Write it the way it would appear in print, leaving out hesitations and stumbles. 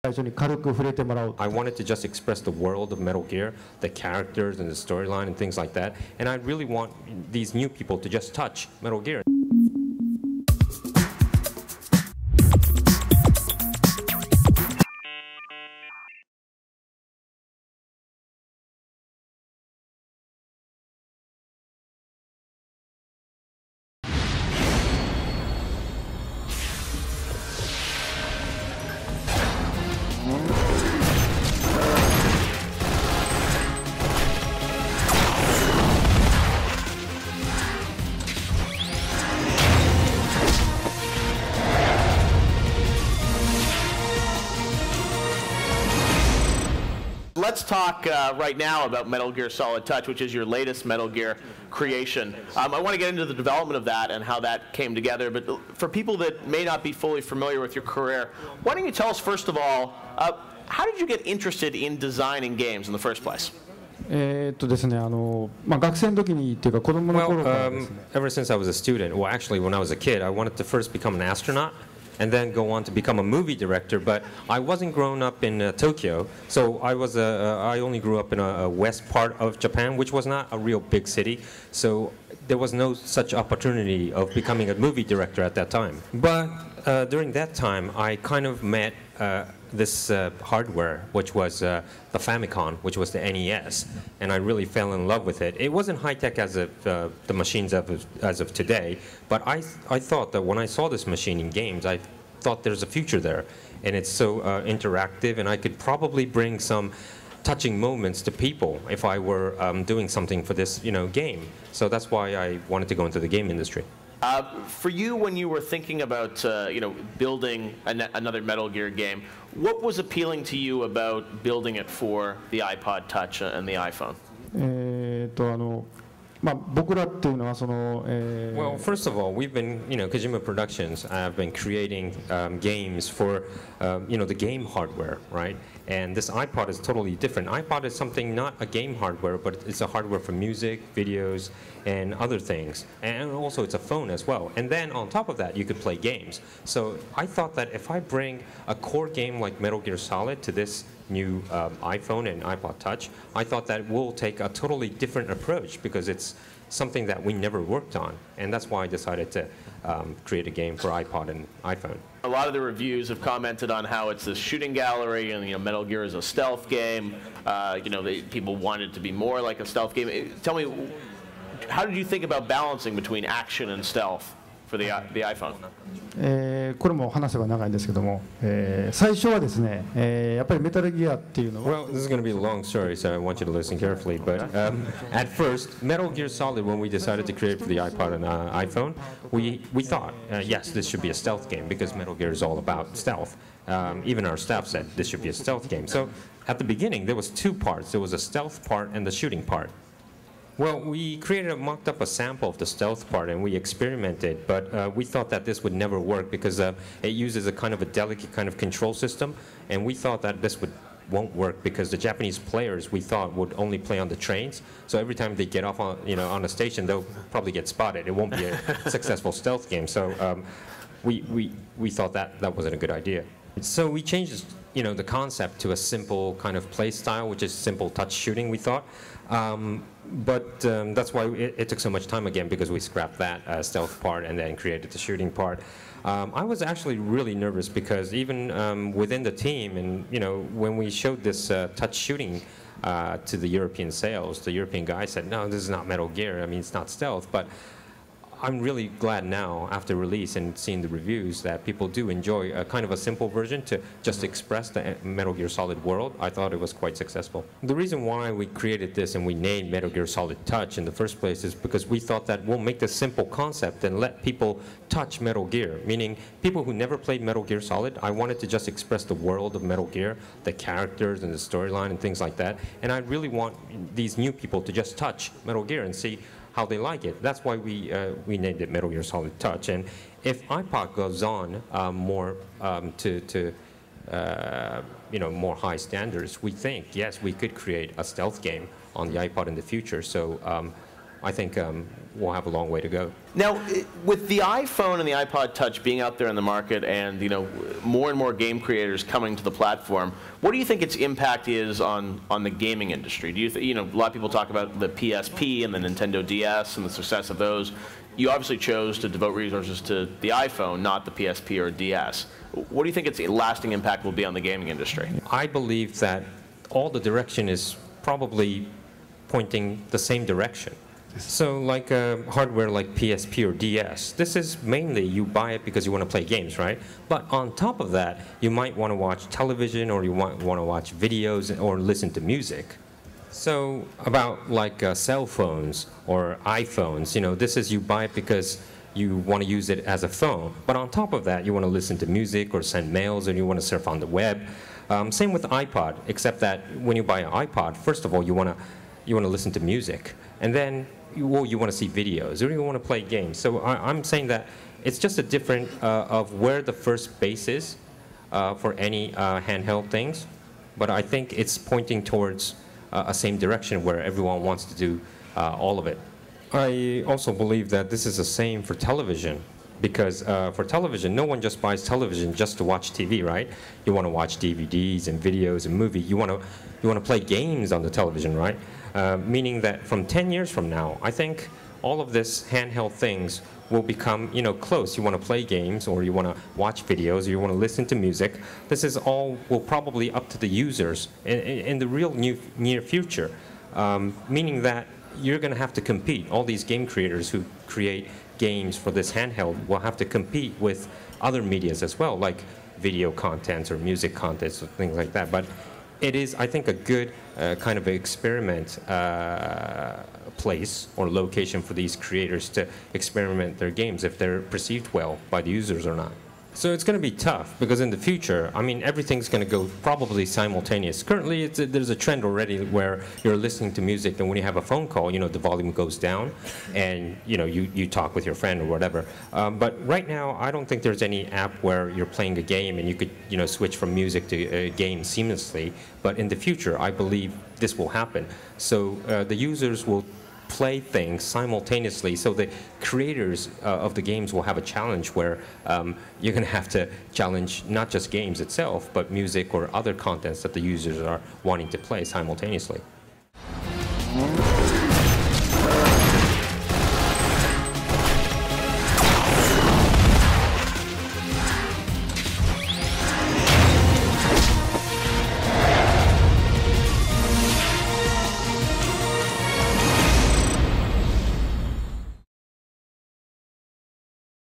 最初に軽く触れてもらおう。I wanted to just express the world of Metal Gear, the characters and the storyline and things like that. And I really want these new people to just touch Metal Gear. Let's talk right now about Metal Gear Solid Touch, which is your latest Metal Gear creation. I want to get into the development of that and how that came together, but for people that may not be fully familiar with your career, why don't you tell us first of all, how did you get interested in designing games in the first place? ですね、学生の時にっていうか子供の頃からですね。Ever since I was a student, well, actually, when I was a kid, I wanted to first become an astronaut and then go on to become a movie director. But I wasn't grown up in Tokyo, so I only grew up in a west part of Japan, which was not a real big city. So there was no such opportunity of becoming a movie director at that time. But during that time, I kind of met this hardware, which was the Famicom, which was the NES, and I really fell in love with it. It wasn't high-tech as of the machines as of today, but I thought that when I saw this machine in games, I thought there's a future there, and it's so interactive, and I could probably bring some touching moments to people if I were doing something for this, game. So that's why I wanted to go into the game industry. For you, when you were thinking about building another Metal Gear game, what was appealing to you about building it for the iPod Touch and the iPhone? Well, first of all, we've been, Kojima Productions have been creating games for, the game hardware, right? And this iPod is totally different. iPod is something, not a game hardware, but it's a hardware for music, videos, and other things. And also it's a phone as well. And then on top of that, you could play games. So I thought that if I bring a core game like Metal Gear Solid to this new iPhone and iPod Touch, I thought that we'll take a totally different approach because it's something that we never worked on. And that's why I decided to create a game for iPod and iPhone. A lot of the reviews have commented on how it's this shooting gallery, and Metal Gear is a stealth game. People want it to be more like a stealth game. Tell me, how did you think about balancing between action and stealth for the iPhone? これも話せば長いんですけども、最初はですね、やっぱりメタルギアっていうのは。Well, this is going to be a long story, so I want you to listen carefully. But at first, Metal Gear Solid, when we decided to create for the iPod and iPhone, we thought, yes, this should be a stealth game because Metal Gear is all about stealth. Even our staff said this should be a stealth game. So at the beginning, there was two parts. There was a stealth part and the shooting part. Well, we mocked up a sample of the stealth part and we experimented, but we thought that this would never work because it uses a kind of a delicate kind of control system, and we thought that this won't work because the Japanese players, we thought, would only play on the trains. So every time they get off on, on a station, they'll probably get spotted. It won't be a successful stealth game. So we thought that wasn't a good idea. So we changed, the concept to a simple kind of play style, which is simple touch shooting, we thought. But that's why it took so much time again, because we scrapped that stealth part and then created the shooting part. I was actually really nervous because even within the team, and when we showed this touch shooting to the European sales, the European guy said, no, this is not Metal Gear. I mean, it's not stealth. But I'm really glad now, after release and seeing the reviews, that people do enjoy a kind of a simple version to just express the Metal Gear Solid world. I thought it was quite successful. The reason why we created this and we named Metal Gear Solid Touch in the first place is because we thought that we'll make this simple concept and let people touch Metal Gear, meaning people who never played Metal Gear Solid. I wanted to just express the world of Metal Gear, the characters and the storyline and things like that. And I really want these new people to just touch Metal Gear and see how they like it. That's why we named it Metal Gear Solid Touch. And if iPod goes on more to more high standards, we think, yes, we could create a stealth game on the iPod in the future. So I think we'll have a long way to go. Now, with the iPhone and the iPod Touch being out there in the market, and more and more game creators coming to the platform, what do you think its impact is on the gaming industry? Do you a lot of people talk about the PSP and the Nintendo DS and the success of those. You obviously chose to devote resources to the iPhone, not the PSP or DS. What do you think its lasting impact will be on the gaming industry? I believe that all the direction is probably pointing the same direction. So like hardware like PSP or DS, this is mainly you buy it because you want to play games, right? But on top of that, you might want to watch television, or you might want to watch videos or listen to music. So about like cell phones or iPhones, this is you buy it because you want to use it as a phone. But on top of that, you want to listen to music or send mails, or you want to surf on the web. Same with iPod, except that when you buy an iPod, first of all, you want to listen to music, and then you want to see videos, or you want to play games. So I'm saying that it's just a different of where the first base is for any handheld things. But I think it's pointing towards a same direction where everyone wants to do all of it. I also believe that this is the same for television, because for television, no one just buys television just to watch TV, right? You want to watch DVDs and videos and movies. You want to play games on the television, right? Meaning that from 10 years from now, I think all of this handheld things will become, close. You want to play games, or you want to watch videos, or you want to listen to music. This is all will probably up to the users in the real near future, meaning that you're going to have to compete. All these game creators who create games for this handheld will have to compete with other medias as well, like video content or music content or things like that. But it is, I think, a good kind of experiment place or location for these creators to experiment their games, if they're perceived well by the users or not. So it's going to be tough, because in the future, I mean, everything's going to go probably simultaneous. Currently, there's a trend already where you're listening to music, and when you have a phone call, the volume goes down, and you talk with your friend or whatever. But right now, I don't think there's any app where you're playing a game and you could switch from music to a game seamlessly. But in the future, I believe this will happen. So the users will play things simultaneously, so the creators of the games will have a challenge where you're going to have to challenge not just games itself, but music or other contents that the users are wanting to play simultaneously.